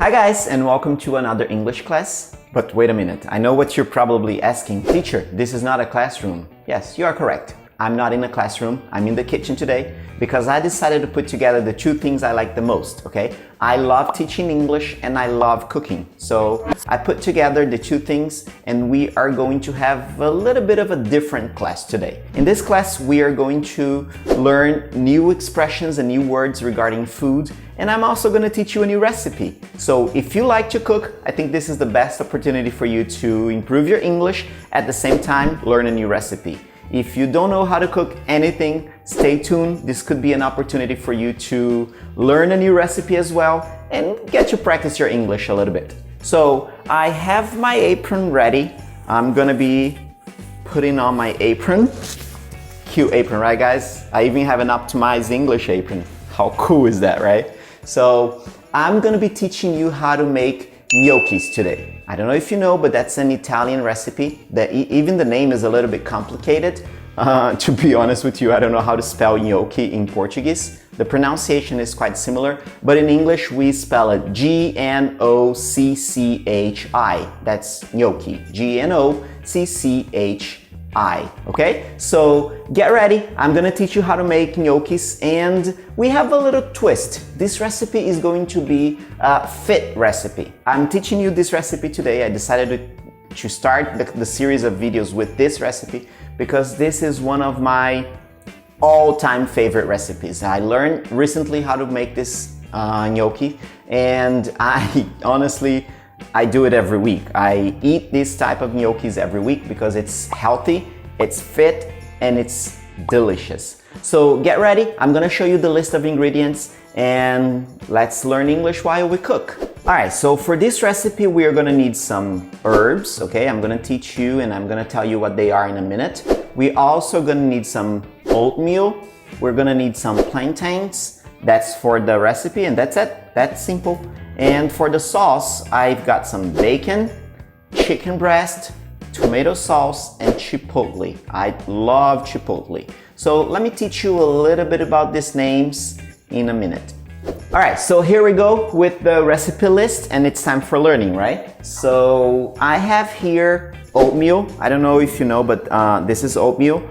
Hi guys, and welcome to another English class. But wait a minute, I know what you're probably asking. Teacher, this is not a classroom. Yes, you are correct. I'm not in a classroom, I'm in the kitchen today because I decided to put together the two things I like the most, okay? I love teaching English and I love cooking. So I put together the two things and we are going to have a little bit of a different class today. In this class, we are going to learn new expressions and new words regarding food, and I'm also going to teach you a new recipe. So if you like to cook, I think this is the best opportunity for you to improve your English, at the same time learn a new recipe. If you don't know how to cook anything, stay tuned. This could be an opportunity for you to learn a new recipe as well and get to practice your English a little bit. So I have my apron ready. I'm gonna be putting on my apron. Cute apron, right guys? I even have an optimized English apron. How cool is that, right? So I'm gonna be teaching you how to make gnocchis today. I don't know if you know, but that's an Italian recipe that even the name is a little bit complicated. To be honest with you, I don't know how to spell gnocchi in Portuguese. The pronunciation is quite similar, but in English we spell it G-N-O-C-C-H-I. That's gnocchi, G-N-O-C-C-H-I, okay? So get ready, I'm gonna teach you how to make gnocchis, and we have a little twist. This recipe is going to be a fit recipe. I'm teaching you this recipe today. I decided to start the series of videos with this recipe because this is one of my all-time favorite recipes. I learned recently how to make this gnocchi, and I do it every week. I eat this type of gnocchis every week because it's healthy, it's fit, and it's delicious. So get ready, I'm gonna show you the list of ingredients and let's learn English while we cook. Alright, so for this recipe we are gonna need some herbs, okay? I'm gonna teach you and I'm gonna tell you what they are in a minute. We also gonna need some oatmeal, we're gonna need some plantains. That's for the recipe and that's it, that's simple. And for the sauce, I've got some bacon, chicken breast, tomato sauce, and chipotle. I love chipotle. So let me teach you a little bit about these names in a minute. All right, so here we go with the recipe list, and it's time for learning, right? So I have here oatmeal. I don't know if you know, but this is oatmeal.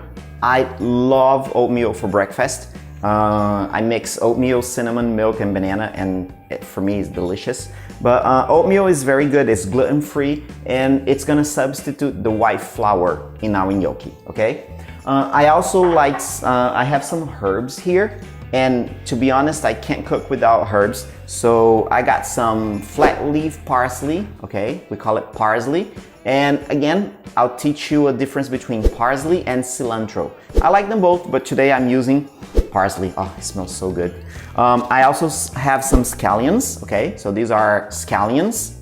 I love oatmeal for breakfast. I mix oatmeal, cinnamon, milk, and banana, and for me it's delicious. But oatmeal is very good, it's gluten-free, and it's gonna substitute the white flour in our gnocchi, okay? I also like, I have some herbs here, and to be honest, I can't cook without herbs. So I got some flat leaf parsley, okay? We call it parsley. And again, I'll teach you a difference between parsley and cilantro. I like them both, but today I'm using parsley. Oh, it smells so good. I also have some scallions, okay? So these are scallions.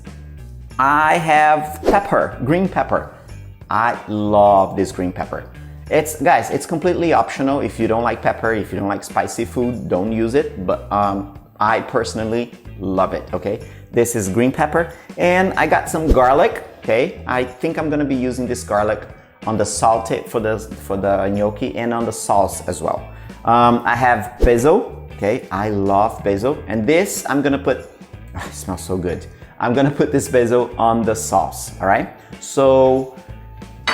I have pepper, green pepper. I love this green pepper. Guys, it's completely optional. If you don't like pepper, if you don't like spicy food, don't use it. But I personally love it, okay? This is green pepper. And I got some garlic, okay? I think I'm gonna be using this garlic on the saute for the gnocchi and on the sauce as well. I have basil, okay? I love basil. And this, I'm gonna put, oh, it smells so good. I'm gonna put this basil on the sauce, all right? So,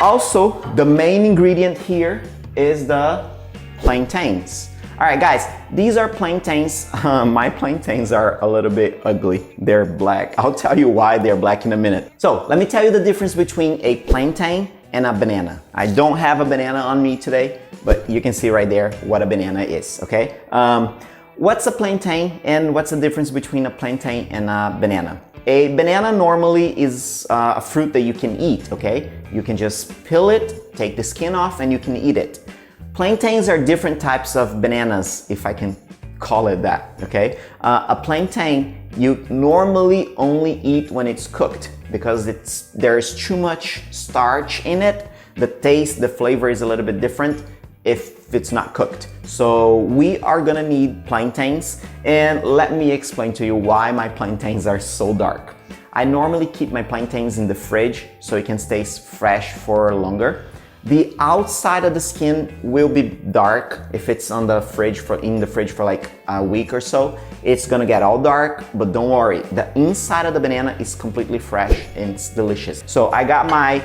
also, the main ingredient here is the plantains. All right, guys, these are plantains. My plantains are a little bit ugly. They're black. I'll tell you why they're black in a minute. So let me tell you the difference between a plantain and a banana. I don't have a banana on me today, but you can see right there what a banana is, okay? What's a plantain and what's the difference between a plantain and a banana? A banana normally is a fruit that you can eat, okay? You can just peel it, take the skin off, and you can eat it. Plantains are different types of bananas, if I can call it that, okay? A plantain you normally only eat when it's cooked because there's too much starch in it. The taste, the flavor is a little bit different if it's not cooked. So we are gonna need plantains, and let me explain to you why my plantains are so dark. I normally keep my plantains in the fridge so it can stay fresh for longer. The outside of the skin will be dark if it's on the fridge in the fridge for like a week or so. It's gonna get all dark, but don't worry. The inside of the banana is completely fresh and it's delicious. So I got my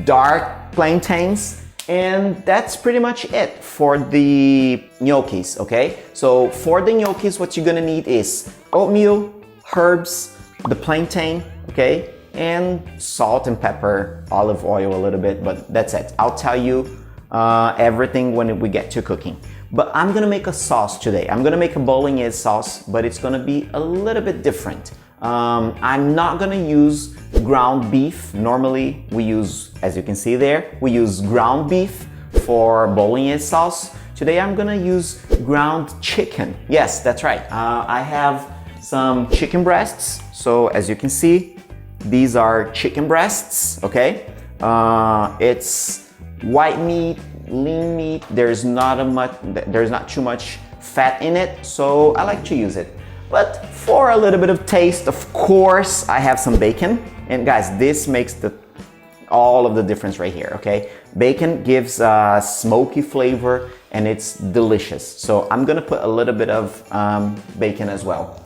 dark plantains, and that's pretty much it for the gnocchis, okay? So for the gnocchis, what you're gonna need is oatmeal, herbs, the plantain, okay? And salt and pepper, olive oil a little bit, but that's it. I'll tell you everything when we get to cooking. But I'm gonna make a sauce today. I'm gonna make a bolognese sauce, but it's gonna be a little bit different. I'm not gonna use ground beef. Normally we use, as you can see there, we use ground beef for bolognese sauce. Today I'm gonna use ground chicken. Yes, that's right. I have some chicken breasts. So as you can see, these are chicken breasts, okay? It's white meat, lean meat. There's not too much fat in it, so I like to use it. But for a little bit of taste, of course, I have some bacon. And guys, this makes all of the difference right here, okay? Bacon gives a smoky flavor and it's delicious. So I'm gonna put a little bit of bacon as well.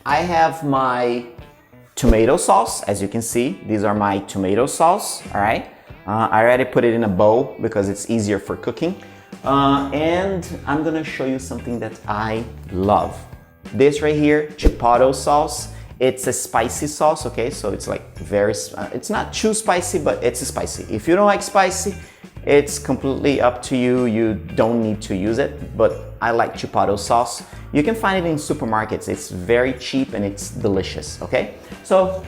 I have my tomato sauce. As you can see, these are my tomato sauce, all right? I already put it in a bowl because it's easier for cooking. And I'm gonna show you something that I love. This right here, chipotle sauce. It's a spicy sauce, okay? So it's like it's not too spicy, but it's spicy. If you don't like spicy, it's completely up to you. You don't need to use it, but I like chipotle sauce. You can find it in supermarkets. It's very cheap and it's delicious, okay? So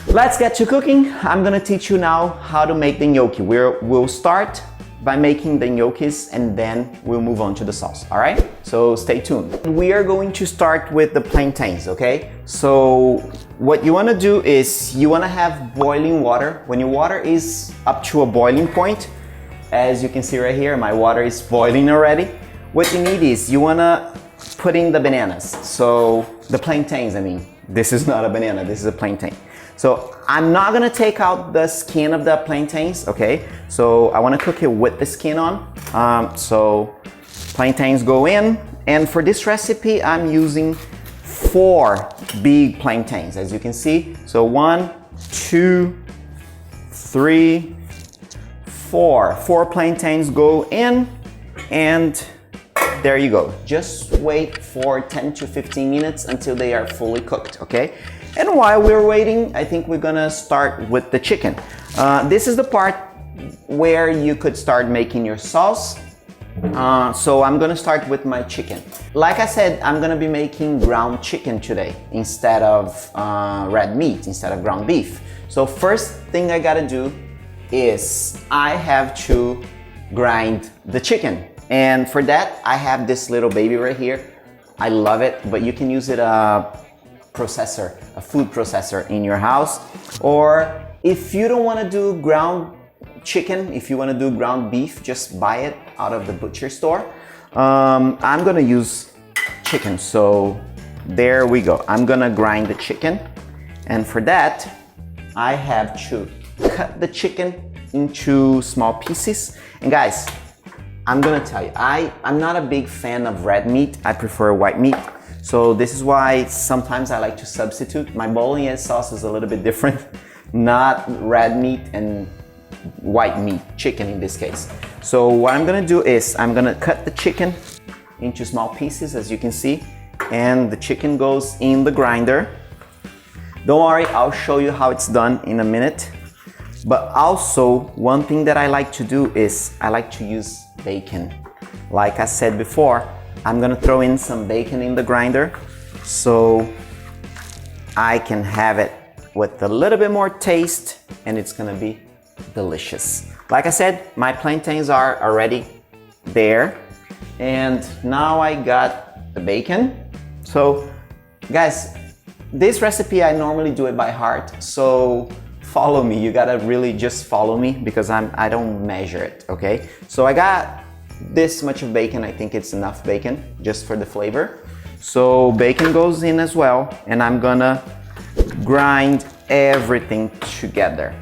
let's get to cooking. I'm gonna teach you now how to make the gnocchi. We'll start by making the gnocchis and then we'll move on to the sauce, all right? So stay tuned. We are going to start with the plantains, okay? So what you wanna do is you wanna have boiling water. When your water is up to a boiling point, as you can see right here, my water is boiling already. What you need is you wanna put in the bananas. So the plantains, I mean, this is not a banana, this is a plantain. So I'm not gonna take out the skin of the plantains, okay? So I wanna cook it with the skin on. So plantains go in, and for this recipe, I'm using 4 big plantains, as you can see. So 1, 2, 3, 4. 4 plantains go in, and there you go. Just wait for 10 to 15 minutes until they are fully cooked, okay? And while we're waiting, I think we're gonna start with the chicken. This is the part where you could start making your sauce. So I'm gonna start with my chicken. Like I said, I'm gonna be making ground chicken today instead of red meat, instead of ground beef. So first thing I gotta do is I have to grind the chicken. And for that, I have this little baby right here. I love it, but you can use it a food processor in your house. Or if you don't want to do ground chicken, if you want to do ground beef, just buy it out of the butcher store. I'm gonna use chicken, so there we go. I'm gonna grind the chicken, and for that I have to cut the chicken into small pieces. And guys, I'm gonna tell you, I'm not a big fan of red meat. I prefer white meat. So this is why sometimes I like to substitute. My bolognese sauce is a little bit different. Not red meat and white meat, chicken in this case. So what I'm gonna do is I'm gonna cut the chicken into small pieces, as you can see, and the chicken goes in the grinder. Don't worry, I'll show you how it's done in a minute. But also, one thing that I like to do is I like to use bacon. Like I said before, I'm gonna throw in some bacon in the grinder so I can have it with a little bit more taste, and it's gonna be delicious. Like I said, my plantains are already there, and now I got the bacon. So guys, this recipe I normally do it by heart, so follow me. You gotta really just follow me because I don't measure it, okay? So I got this much of bacon. I think it's enough bacon just for the flavor. So bacon goes in as well, and I'm gonna grind everything together.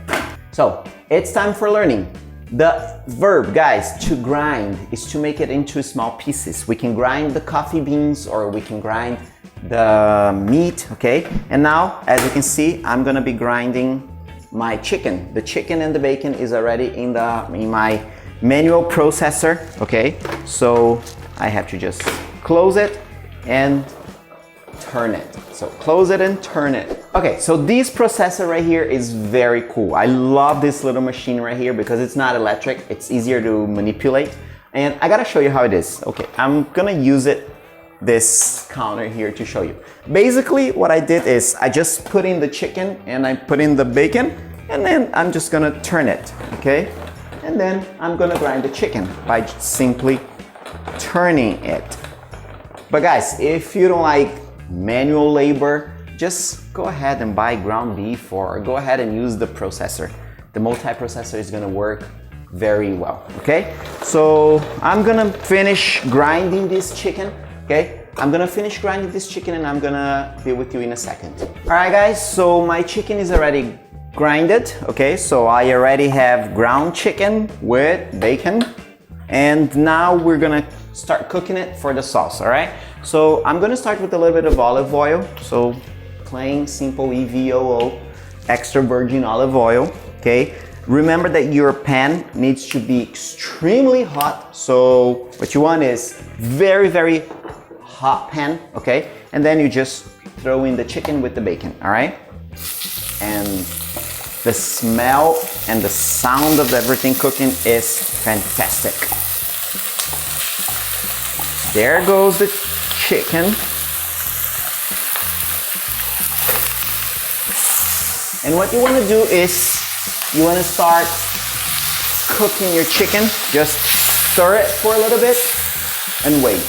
So it's time for learning. The verb, guys, to grind is to make it into small pieces. We can grind the coffee beans or we can grind the meat, okay? And now, as you can see, I'm gonna be grinding my chicken. The chicken and the bacon is already in my manual processor, okay? So I have to just close it and turn it. So close it and turn it. Okay, so this processor right here is very cool. I love this little machine right here because it's not electric. It's easier to manipulate. And I gotta show you how it is. Okay, I'm gonna use this counter here to show you. Basically, what I did is I just put in the chicken and I put in the bacon and then I'm just gonna turn it, okay? And then I'm gonna grind the chicken by simply turning it. But guys, if you don't like manual labor, just go ahead and buy ground beef or go ahead and use the processor. The multi-processor is gonna work very well, okay? So I'm gonna finish grinding this chicken, okay? I'm gonna finish grinding this chicken and I'm gonna be with you in a second. All right, guys, so my chicken is already grinded, okay? So I already have ground chicken with bacon and now we're gonna start cooking it for the sauce, all right? So I'm gonna start with a little bit of olive oil. So plain, simple EVOO, extra virgin olive oil, okay? Remember that your pan needs to be extremely hot. So what you want is very, very hot pan, okay? And then you just throw in the chicken with the bacon, all right? And the smell and the sound of everything cooking is fantastic. There goes the chicken. And what you want to do is you want to start cooking your chicken. Just stir it for a little bit and wait.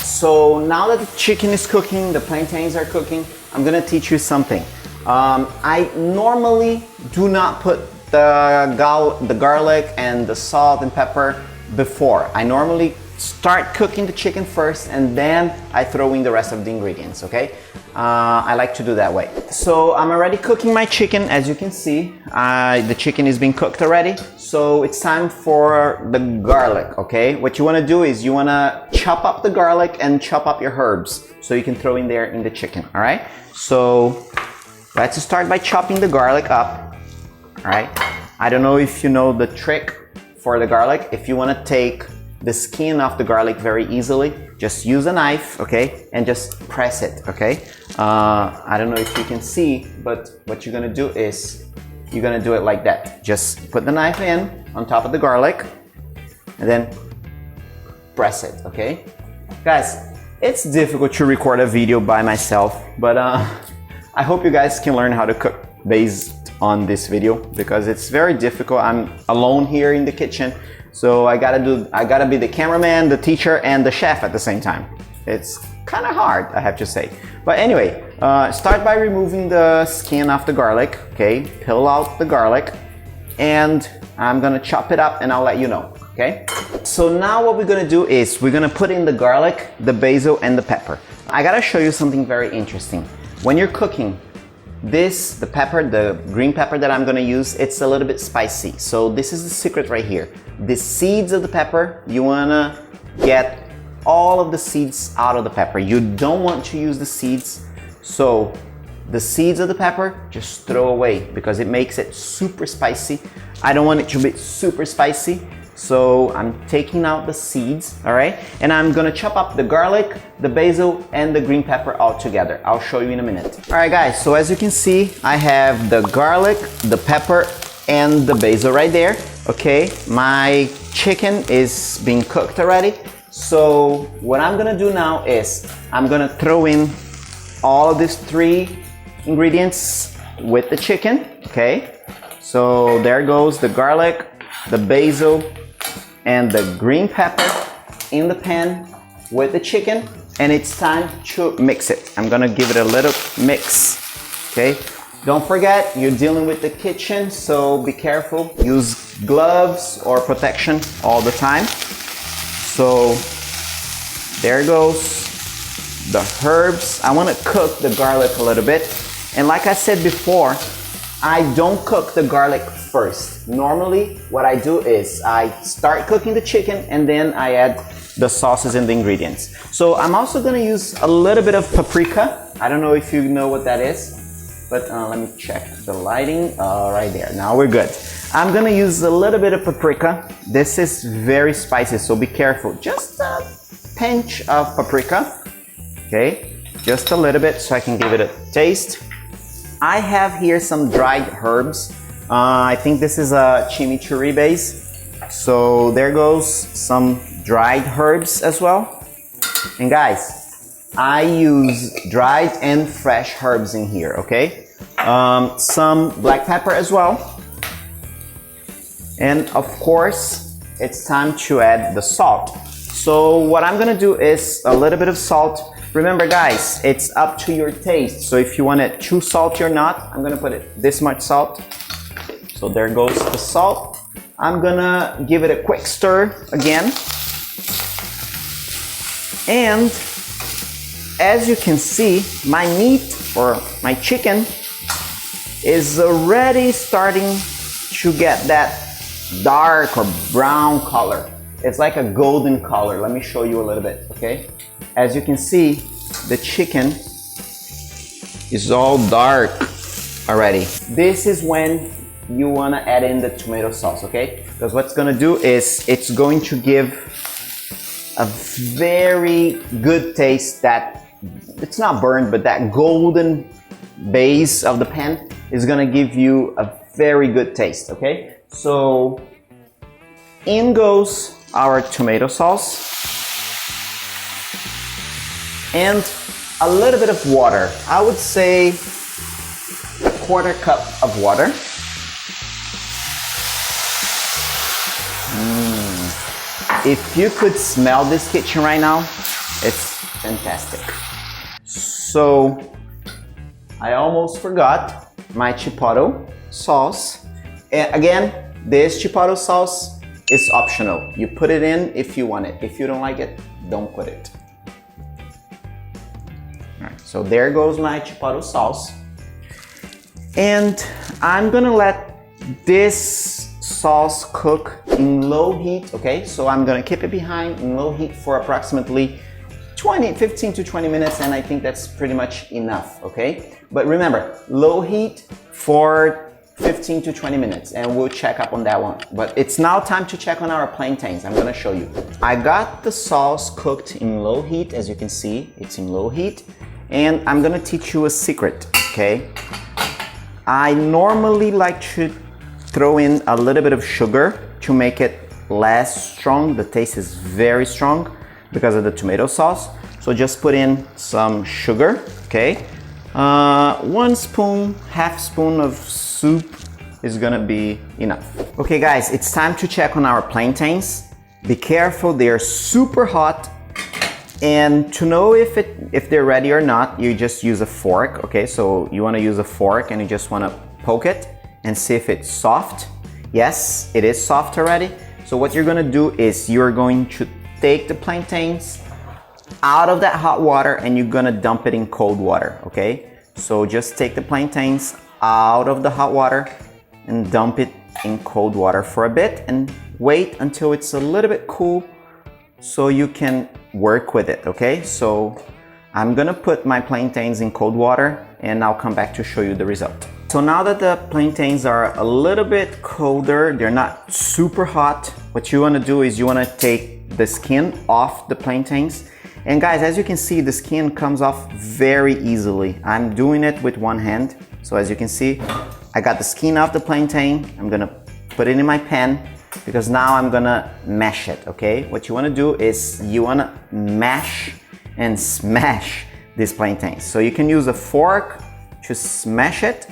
So now that the chicken is cooking, the plantains are cooking, I'm gonna teach you something. I normally do not put the garlic and the salt and pepper before. I normally start cooking the chicken first and then I throw in the rest of the ingredients, okay? I like to do that way. So I'm already cooking my chicken, as you can see. The chicken is being cooked already. So it's time for the garlic, okay? What you wanna do is you wanna chop up the garlic and chop up your herbs so you can throw in there in the chicken, all right? So let's start by chopping the garlic up, all right? I don't know if you know the trick for the garlic. If you wanna take the skin off the garlic very easily, just use a knife, okay? And just press it, okay? I don't know if you can see, but what you're gonna do is you're gonna do it like that. Just put the knife in on top of the garlic and then press it, okay? Guys, it's difficult to record a video by myself, but I hope you guys can learn how to cook based on this video because it's very difficult. I'm alone here in the kitchen. So I gotta be the cameraman, the teacher, and the chef at the same time. It's kind of hard, I have to say. But anyway, start by removing the skin off the garlic, okay? Peel out the garlic, and I'm gonna chop it up and I'll let you know, okay? So now what we're gonna do is we're gonna put in the garlic, the basil, and the pepper. I gotta show you something very interesting. When you're cooking, the pepper, the green pepper that I'm gonna use, it's a little bit spicy. So this is the secret right here. The seeds of the pepper, you wanna get all of the seeds out of the pepper. You don't want to use the seeds. So the seeds of the pepper, just throw away because it makes it super spicy. I don't want it to be super spicy. So I'm taking out the seeds, all right? And I'm gonna chop up the garlic, the basil, and the green pepper all together. I'll show you in a minute. All right, guys, so as you can see, I have the garlic, the pepper, and the basil right there, okay? My chicken is being cooked already. So what I'm gonna do now is I'm gonna throw in all of these 3 ingredients with the chicken, okay? So there goes the garlic, the basil, and the green pepper in the pan with the chicken, and it's time to mix it. I'm gonna give it a little mix, okay? Don't forget, you're dealing with the kitchen, so be careful. Use gloves or protection all the time. So there goes the herbs. I wanna cook the garlic a little bit, And like I said before, I don't cook the garlic first. Normally, what I do is I start cooking the chicken and then I add the sauces and the ingredients. So I'm also gonna use a little bit of paprika. I don't know if you know what that is, but let me check the lighting. Right there, now we're good. I'm gonna use a little bit of paprika. This is very spicy, so be careful. Just a pinch of paprika, okay? Just a little bit so I can give it a taste. I have here some dried herbs. I think this is a chimichurri base. So there goes some dried herbs as well. And guys, I use dried and fresh herbs in here, okay? Some black pepper as well. And of course, it's time to add the salt. So what I'm gonna do is a little bit of salt. Remember guys, it's up to your taste. So if you want it too salty or not, I'm gonna put it this much salt. So there goes the salt. I'm gonna give it a quick stir again. And as you can see, my meat or my chicken is already starting to get that dark or brown color. It's like a golden color. Let me show you a little bit, okay? As you can see, the chicken is all dark already. This is when you wanna add in the tomato sauce, okay? Because what's gonna do is it's going to give a very good taste that, it's not burned, but that golden base of the pan is gonna give you a very good taste, okay? So in goes our tomato sauce. And a little bit of water. I would say a quarter cup of water. If you could smell this kitchen right now, it's fantastic. So I almost forgot my chipotle sauce. And again, this chipotle sauce is optional. You put it in if you want it. If you don't like it, don't put it. So there goes my chipotle sauce. And I'm gonna let this sauce cook in low heat, okay? So I'm gonna keep it behind in low heat for approximately 15 to 20 minutes, and I think that's pretty much enough, okay? But remember, low heat for 15 to 20 minutes, and we'll check up on that one. But it's now time to check on our plantains. I'm gonna show you. I got the sauce cooked in low heat. As you can see, it's in low heat. And I'm gonna teach you a secret, okay? I normally like to throw in a little bit of sugar to make it less strong. The taste is very strong because of the tomato sauce. So just put in some sugar, okay? 1 spoon, half spoon of soup is gonna be enough. Okay guys, it's time to check on our plantains. Be careful, they are super hot. And to know if they're ready or not, you just use a fork, okay? So you wanna use a fork and you just wanna poke it and see if it's soft. Yes, it is soft already. So what you're gonna do is you're going to take the plantains out of that hot water and you're gonna dump it in cold water, okay? So just take the plantains out of the hot water and dump it in cold water for a bit and wait until it's a little bit cool so you can work with it, okay? So I'm gonna put my plantains in cold water and I'll come back to show you the result. So now that the plantains are a little bit colder, they're not super hot, what you wanna do is you wanna take the skin off the plantains. And guys, as you can see, the skin comes off very easily. I'm doing it with one hand. So as you can see, I got the skin off the plantain. I'm gonna put it in my pan because now I'm gonna mash it, okay? What you wanna do is you wanna mash and smash these plantains. So you can use a fork to smash it,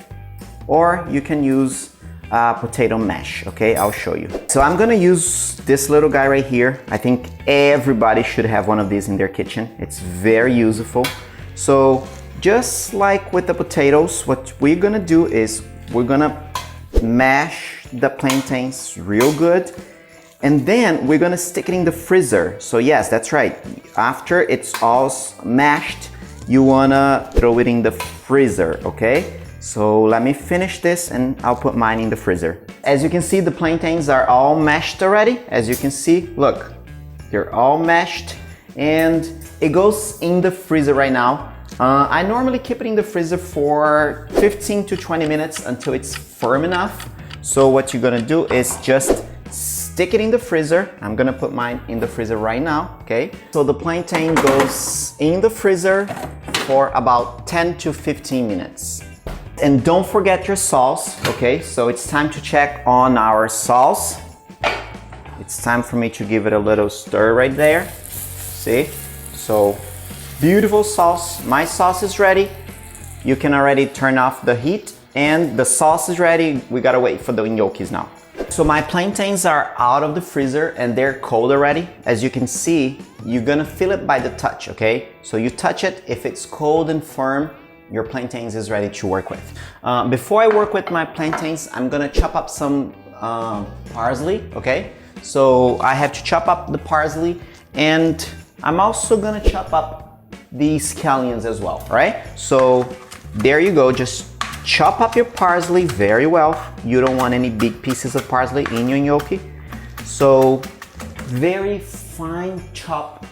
or you can use potato mash, okay? I'll show you. So I'm gonna use this little guy right here. I think everybody should have one of these in their kitchen. It's very useful. So just like with the potatoes, what we're gonna do is we're gonna mash the plantains real good, and then we're gonna stick it in the freezer. So yes, that's right. After it's all mashed, you wanna throw it in the freezer, okay? So let me finish this and I'll put mine in the freezer. As you can see, the plantains are all mashed already. As you can see, look, they're all mashed and it goes in the freezer right now. I normally keep it in the freezer for 15 to 20 minutes until it's firm enough. So what you're gonna do is just stick it in the freezer. I'm gonna put mine in the freezer right now, okay? So the plantain goes in the freezer for about 10 to 15 minutes. And don't forget your sauce, okay? So it's time to check on our sauce. It's time for me to give it a little stir right there. See? So, beautiful sauce. My sauce is ready. You can already turn off the heat and the sauce is ready. We gotta wait for the gnocchis now. So my plantains are out of the freezer and they're cold already. As you can see, you're gonna feel it by the touch, okay? So you touch it, if it's cold and firm, your plantains is ready to work with. Before I work with my plantains, I'm gonna chop up some parsley, okay? So I have to chop up the parsley and I'm also gonna chop up the scallions as well, right? So there you go, just chop up your parsley very well. You don't want any big pieces of parsley in your gnocchi. So very fine chopped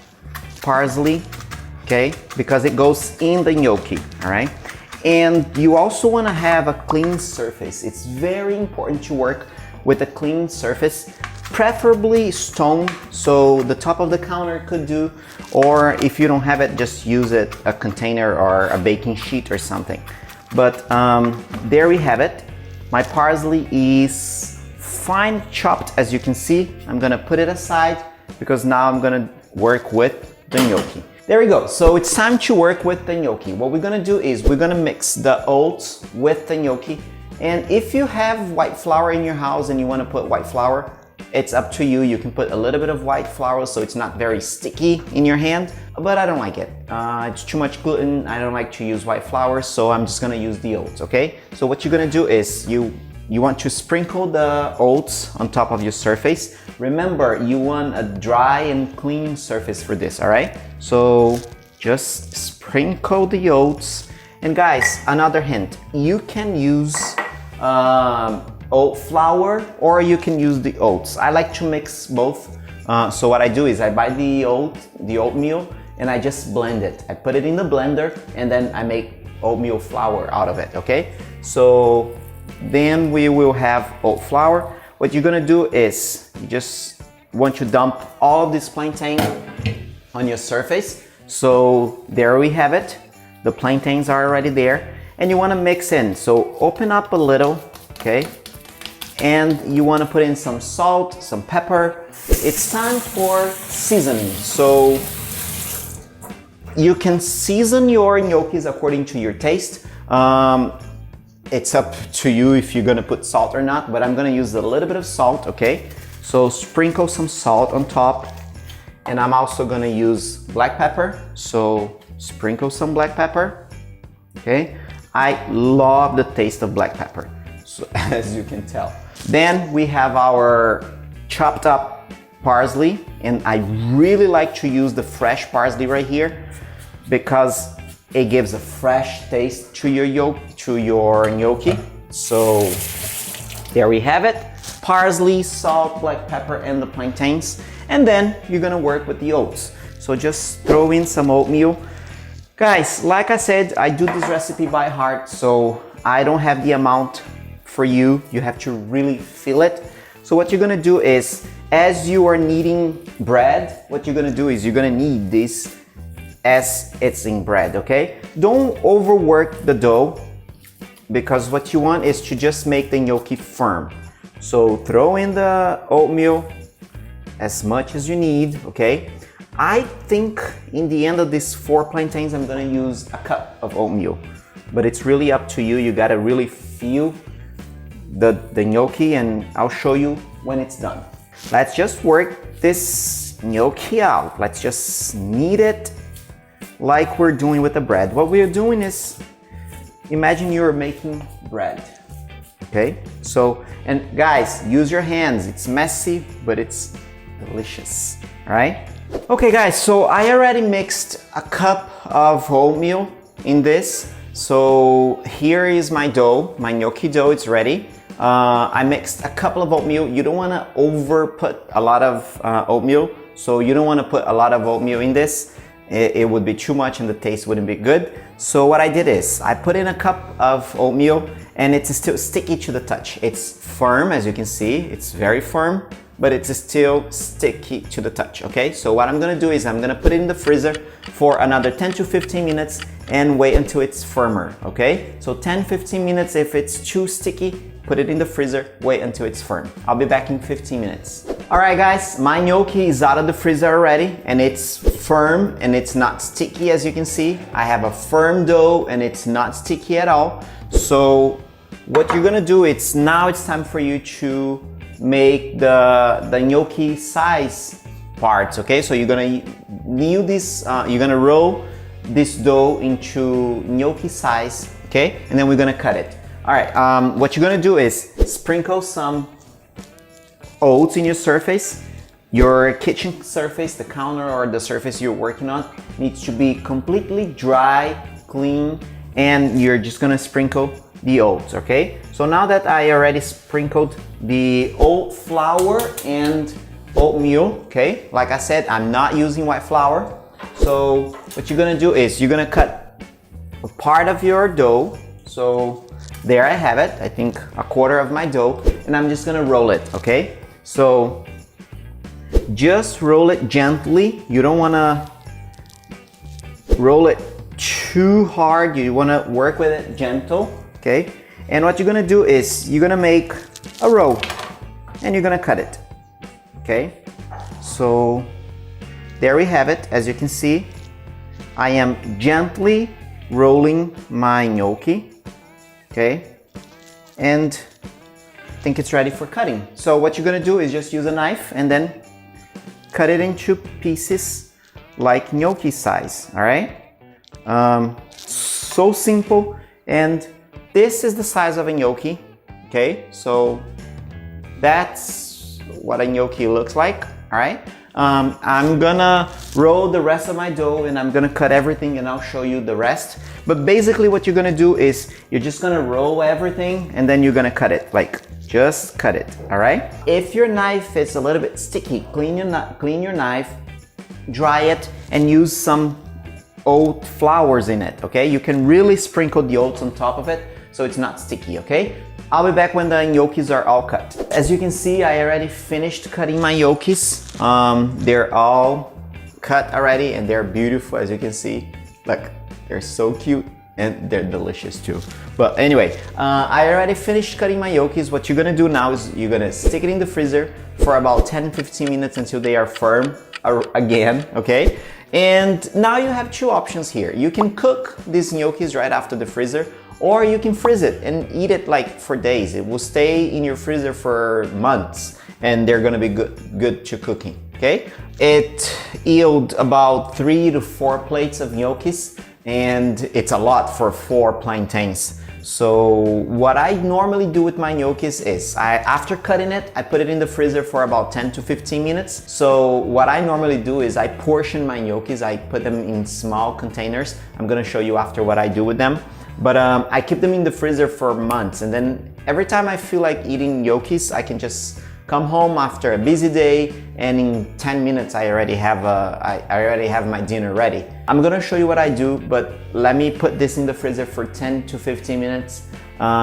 parsley, okay? Because it goes in the gnocchi, all right? And you also wanna have a clean surface. It's very important to work with a clean surface, preferably stone, so the top of the counter could do, or if you don't have it, just use it, a container or a baking sheet or something. But there we have it. My parsley is fine chopped, as you can see. I'm gonna put it aside because now I'm gonna work with the gnocchi. There we go. So it's time to work with the gnocchi. What we're gonna do is we're gonna mix the oats with the gnocchi. And if you have white flour in your house and you wanna put white flour, it's up to you. You can put a little bit of white flour so it's not very sticky in your hand, but I don't like it. It's too much gluten. I don't like to use white flour, so I'm just gonna use the oats, okay? So what you're gonna do is you want to sprinkle the oats on top of your surface. Remember, you want a dry and clean surface for this, all right? So just sprinkle the oats. And guys, another hint, you can use oat flour or you can use the oats. I like to mix both. So what I do is I buy the oatmeal and I just blend it. I put it in the blender and then I make oatmeal flour out of it, okay? So then we will have oat flour. What you're gonna do is you just want to dump all of this plantain on your surface. So there we have it. The plantains are already there and you wanna mix in. So open up a little, okay? And you wanna put in some salt, some pepper. It's time for seasoning. So you can season your gnocchis according to your taste. It's up to you if you're gonna put salt or not, but I'm gonna use a little bit of salt, okay? So sprinkle some salt on top. And I'm also gonna use black pepper. So sprinkle some black pepper, okay? I love the taste of black pepper, so as you can tell. Then we have our chopped up parsley, and I really like to use the fresh parsley right here because it gives a fresh taste to your gnocchi. So there we have it. Parsley, salt, black pepper, and the plantains. And then you're gonna work with the oats. So just throw in some oatmeal. Guys, like I said, I do this recipe by heart, so I don't have the amount for you. You have to really feel it. So what you're gonna do is, as you are kneading bread, what you're gonna do is you're gonna knead this as it's in bread, okay? Don't overwork the dough because what you want is to just make the gnocchi firm. So throw in the oatmeal as much as you need, okay? I think in the end of these 4 plantains, I'm gonna use a cup of oatmeal, but it's really up to you. You gotta really feel the gnocchi, and I'll show you when it's done. Let's just work this gnocchi out. Let's just knead it like we're doing with the bread. What we're doing is, imagine you're making bread, okay? So, and guys, use your hands. It's messy, but it's delicious, all right? Okay guys, so I already mixed a cup of oatmeal in this. So here is my dough, my gnocchi dough, it's ready. I mixed a couple of oatmeal. You don't want to over put a lot of oatmeal, so you don't want to put a lot of oatmeal in this. It would be too much and the taste wouldn't be good. So what I did is I put in a cup of oatmeal and it's still sticky to the touch. It's firm, as you can see, it's very firm, but it's still sticky to the touch, okay? So what I'm gonna do is I'm gonna put it in the freezer for another 10 to 15 minutes and wait until it's firmer, okay? So 10-15 minutes. If it's too sticky, put it in the freezer, wait until it's firm. I'll be back in 15 minutes. All right guys, my gnocchi is out of the freezer already and it's firm and it's not sticky, as you can see. I have a firm dough and it's not sticky at all. So what you're gonna do is now it's time for you to make the gnocchi size parts, okay? So you're gonna knead this, you're gonna roll this dough into gnocchi size, okay? And then we're gonna cut it. All right, what you're gonna do is sprinkle some oats in your surface. Your kitchen surface, the counter or the surface you're working on, needs to be completely dry, clean, and you're just gonna sprinkle the oats, okay? So now that I already sprinkled the oat flour and oatmeal, okay? Like I said, I'm not using white flour. So what you're gonna do is you're gonna cut a part of your dough. So there I have it, I think a quarter of my dough, and I'm just gonna roll it, okay? So just roll it gently. You don't wanna roll it too hard. You wanna work with it gentle, okay? And what you're gonna do is you're gonna make a roll and you're gonna cut it, okay? So there we have it. As you can see, I am gently rolling my gnocchi, okay? And I think it's ready for cutting. So what you're gonna do is just use a knife and then cut it into pieces like gnocchi size, all right? So simple. And this is the size of a gnocchi, okay? So that's what a gnocchi looks like, all right? I'm gonna roll the rest of my dough and I'm gonna cut everything and I'll show you the rest. But basically what you're gonna do is you're just gonna roll everything and then you're gonna cut it, like just cut it, all right? If your knife is a little bit sticky, clean your knife, dry it, and use some oat flours in it, okay? You can really sprinkle the oats on top of it so it's not sticky, okay? I'll be back when the gnocchis are all cut. As you can see, I already finished cutting my gnocchis. They're all cut already and they're beautiful, as you can see. Look, they're so cute and they're delicious too. But anyway, I already finished cutting my gnocchis. What you're gonna do now is you're gonna stick it in the freezer for about 10-15 minutes until they are firm again, okay? And now you have two options here. You can cook these gnocchis right after the freezer, or you can freeze it and eat it like for days. It will stay in your freezer for months and they're gonna be good to cooking, okay? It yields about 3 to 4 plates of gnocchis and it's a lot for 4 plantains. So what I normally do with my gnocchis is after cutting it, I put it in the freezer for about 10 to 15 minutes. So what I normally do is I portion my gnocchis, I put them in small containers. I'm gonna show you after what I do with them. But I keep them in the freezer for months, and then every time I feel like eating gnocchis, I can just come home after a busy day, and in 10 minutes I already have my dinner ready. I'm gonna show you what I do, but let me put this in the freezer for 10 to 15 minutes,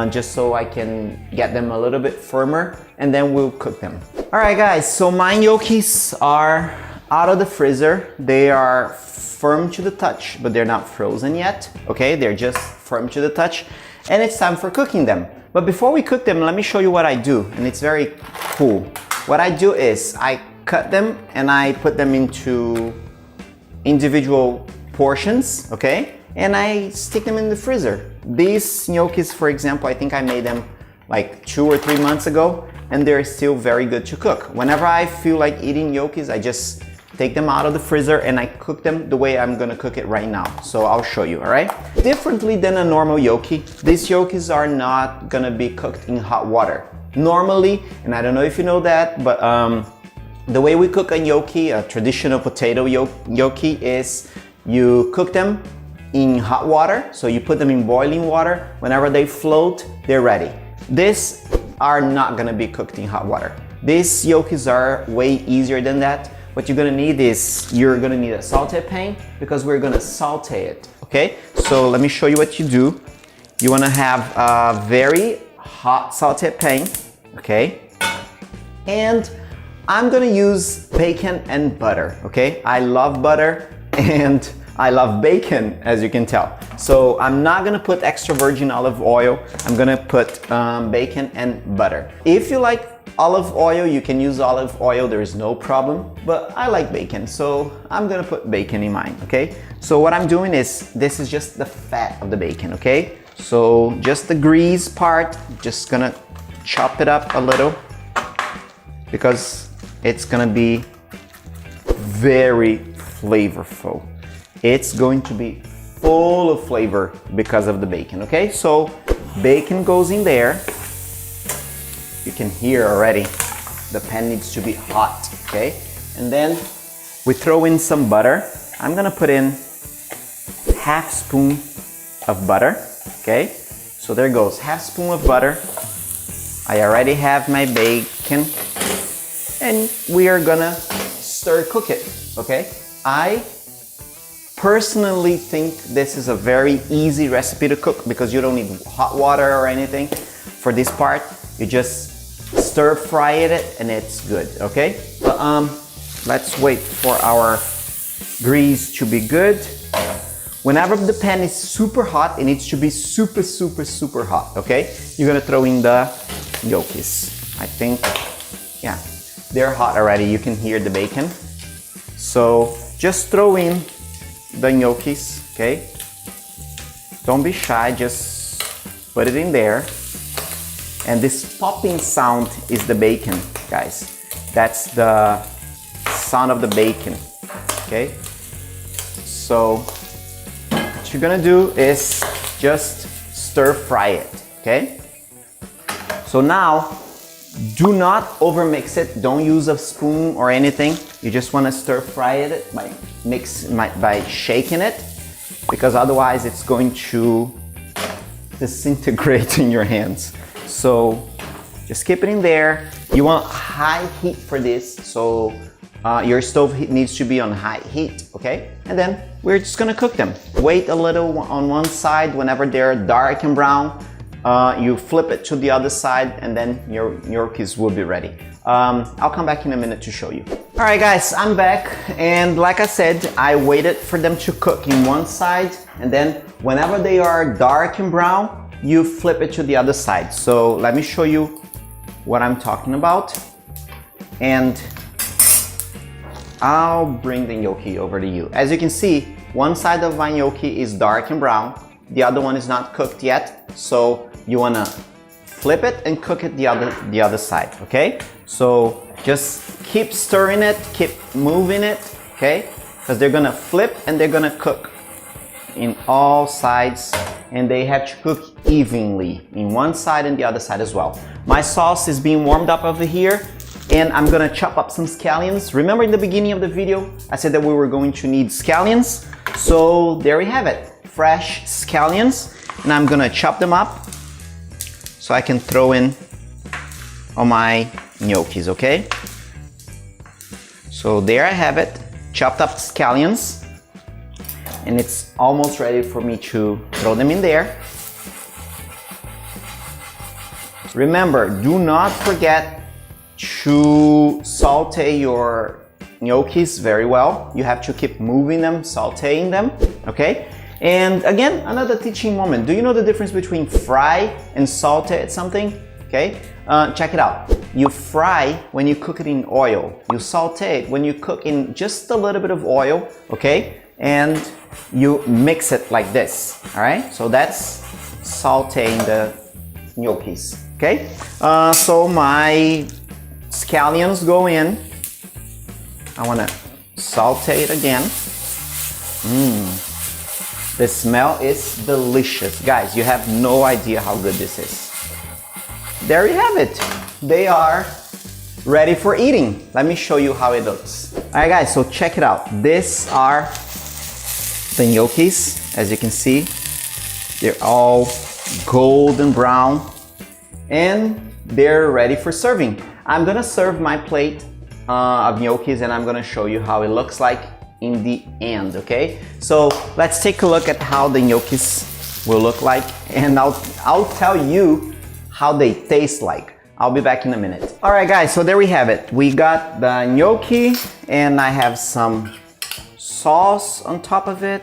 just so I can get them a little bit firmer, and then we'll cook them. All right, guys. So my gnocchis are out of the freezer. They are firm to the touch, but they're not frozen yet, okay? They're just firm to the touch, and it's time for cooking them. But before we cook them, let me show you what I do, and it's very cool. What I do is I cut them and I put them into individual portions, okay? And I stick them in the freezer. These gnocchis, for example, I think I made them like 2 or 3 months ago, and they're still very good to cook. Whenever I feel like eating gnocchis, I just take them out of the freezer and I cook them the way I'm gonna cook it right now. So I'll show you, all right? Differently than a normal gnocchi, these gnocchis are not gonna be cooked in hot water. Normally, and I don't know if you know that, but The way we cook a gnocchi, a traditional potato gnocchi, is you cook them in hot water. So you put them in boiling water. Whenever they float, they're ready. These are not gonna be cooked in hot water. These gnocchis are way easier than that. What you're gonna need is, you're gonna need a saute pan because we're gonna saute it, okay? So let me show you what you do. You wanna have a very hot saute pan, okay? And I'm gonna use bacon and butter, okay? I love butter and I love bacon, as you can tell. So I'm not gonna put extra virgin olive oil. I'm gonna put bacon and butter. If you like olive oil, you can use olive oil, there is no problem. But I like bacon, so I'm gonna put bacon in mine, okay? So what I'm doing is, this is just the fat of the bacon, okay? So just the grease part, just gonna chop it up a little because it's gonna be very flavorful. It's going to be full of flavor because of the bacon, okay? So bacon goes in there. You can hear already, the pan needs to be hot, okay? And then we throw in some butter. I'm gonna put in half spoon of butter, okay? So there goes, half spoon of butter. I already have my bacon. And we are gonna stir cook it, okay? I personally think this is a very easy recipe to cook because you don't need hot water or anything for this part. You just stir fry it and it's good, okay? But let's wait for our grease to be good. Whenever the pan is super hot, it needs to be super, super, super hot, okay? You're gonna throw in the gnocchis. I think, yeah. They're hot already, you can hear the bacon. So just throw in the gnocchis, okay? Don't be shy, just put it in there. And this popping sound is the bacon, guys. That's the sound of the bacon, okay? So what you're gonna do is just stir fry it, okay? So now, do not overmix it. Don't use a spoon or anything. You just want to stir fry it by shaking it, because otherwise it's going to disintegrate in your hands. So just keep it in there. You want high heat for this, so your stove needs to be on high heat, okay? And then we're just gonna cook them. Wait a little on one side. Whenever they're dark and brown, you flip it to the other side and then your gnocchis will be ready. I'll come back in a minute to show you. All right guys, I'm back, and like I said, I waited for them to cook in one side, and then whenever they are dark and brown, you flip it to the other side. So let me show you what I'm talking about, and I'll bring the gnocchi over to you. As you can see, one side of my gnocchi is dark and brown, the other one is not cooked yet, so you wanna flip it and cook it the other side, okay? So just keep stirring it, keep moving it, okay? Because they're gonna flip and they're gonna cook in all sides, and they have to cook evenly in one side and the other side as well. My sauce is being warmed up over here, and I'm gonna chop up some scallions. Remember in the beginning of the video, I said that we were going to need scallions? So there we have it, fresh scallions, and I'm gonna chop them up so I can throw in on my gnocchis, okay? So there I have it, chopped up scallions, and it's almost ready for me to throw them in there. Remember, do not forget to saute your gnocchis very well. You have to keep moving them, sauteing them, okay? And again, another teaching moment. Do you know the difference between fry and saute something? Okay, check it out. You fry when you cook it in oil. You saute it when you cook in just a little bit of oil, okay? And you mix it like this, all right? So that's sauteing the gnocchis, okay? So my scallions go in. I wanna saute it again. The smell is delicious. Guys, you have no idea how good this is. There you have it. They are ready for eating. Let me show you how it looks. Alright guys, so check it out. These are the gnocchis, as you can see. They're all golden brown and they're ready for serving. I'm gonna serve my plate of gnocchis and I'm gonna show you how it looks like in the end, okay? So let's take a look at how the gnocchis will look like and I'll tell you how they taste like. I'll be back in a minute. All right guys, so there we have it. We got the gnocchi and I have some sauce on top of it.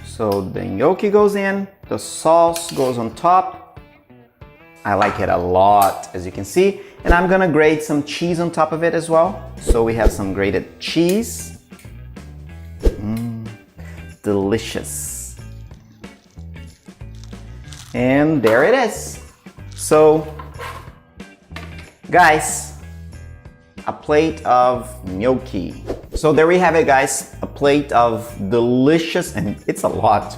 So the gnocchi goes in, the sauce goes on top. I like it a lot, as you can see. And I'm gonna grate some cheese on top of it as well. So we have some grated cheese. Delicious. And there it is. So, guys, a plate of gnocchi. So there we have it guys, a plate of delicious, and it's a lot,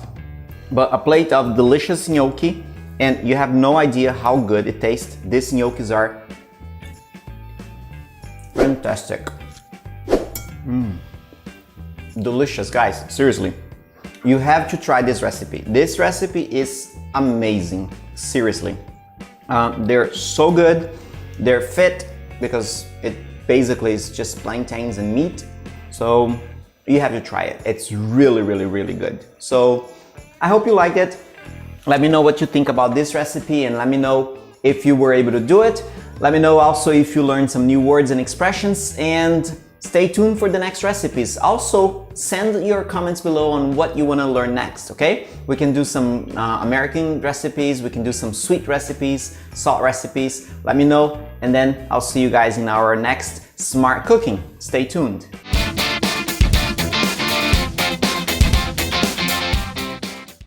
but a plate of delicious gnocchi, and you have no idea how good it tastes. These gnocchis are fantastic. Delicious guys, seriously. You have to try this recipe. This recipe is amazing, seriously. They're so good. They're fit because it basically is just plantains and meat. So you have to try it. It's really, really, really good. So I hope you liked it. Let me know what you think about this recipe and let me know if you were able to do it. Let me know also if you learned some new words and expressions, and stay tuned for the next recipes. Also, send your comments below on what you want to learn next, okay? We can do some American recipes, we can do some sweet recipes, salt recipes. Let me know, and then I'll see you guys in our next Smart Cooking. Stay tuned.